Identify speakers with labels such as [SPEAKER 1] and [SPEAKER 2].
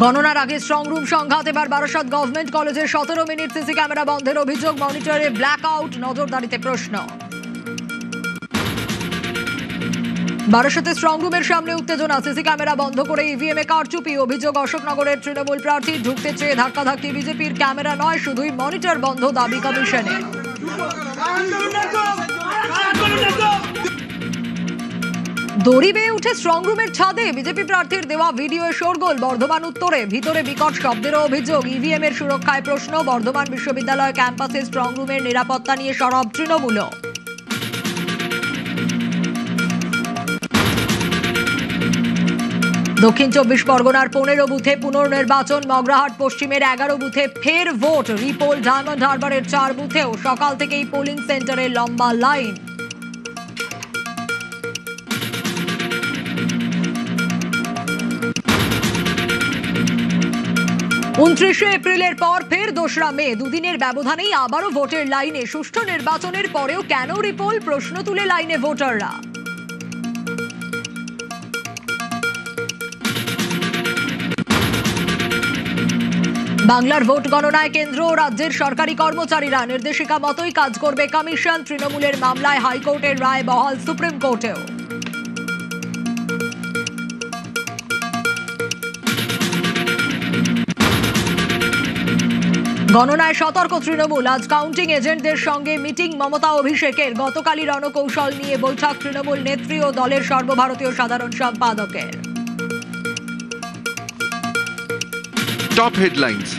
[SPEAKER 1] গণনার আগে strong room সংঘাত। এবার বারাসত গভর্নমেন্ট কলেজের 17 মিনিট সিসি ক্যামেরা বন্ধের অভিযোগ, মনিটরে ব্ল্যাকআউট, নজরদারিতে প্রশ্ন। বারাসতে স্ট্রং রুমের সামনে উত্তেজনা, সিসি ক্যামেরা বন্ধ করে ইভিএম এ কারচুপি। অভিযোগ অশোকনগরের তৃণমূল প্রার্থী ঢুকতে চেয়ে ধাক্কাধাক্কি। বিজেপির ক্যামেরা নয়, শুধুই মনিটর বন্ধ, দাবি কমিশনের। দড়ি বেয়ে উঠে স্ট্রং রুমের ছাদে বিজেপি প্রার্থীর দেওয়া ভিডিও শোরগোল। বর্ধমান উত্তরে ভিতরে বিকট শব্দেরও অভিযোগ। ইভিএম এর সুরক্ষায় প্রশ্ন। বর্ধমান বিশ্ববিদ্যালয় ক্যাম্পাসে স্ট্রং রুমের নিরাপত্তা নিয়ে সরব তৃণমূল। দক্ষিণ 24 পরগনার 15 বুথে পুনর্নির্বাচন। মগরাহাট পশ্চিমের 11 বুথে ফের ভোট। রিপোল ডায়মন্ড হারবারের 4 বুথেও সকাল থেকেই পোলিং সেন্টারে লম্বা লাইন। উনত্রিশে এপ্রিলের পর ফের 2রা মে, দুদিনের ব্যবধানেই আবারও ভোটের লাইনে। সুষ্ঠু নির্বাচনের পরেও কেন রিপোল, প্রশ্ন তুলে লাইনে ভোটাররা। বাংলার ভোট গণনায় কেন্দ্র ও রাজ্যের সরকারি কর্মচারীরা। নির্দেশিকা মতোই কাজ করবে কমিশন। তৃণমূলের মামলায় হাইকোর্টের রায় বহাল সুপ্রিম কোর্টেও। গণনায় সতর্ক তৃণমূল। আজ কাউন্টিং এজেন্টদের সঙ্গে মিটিং মমতা অভিষেকের। গতকালই রণকৌশল নিয়ে বৈঠক তৃণমূল নেত্রী ও দলের সর্বভারতীয় সাধারণ সম্পাদকের।
[SPEAKER 2] Top headlines.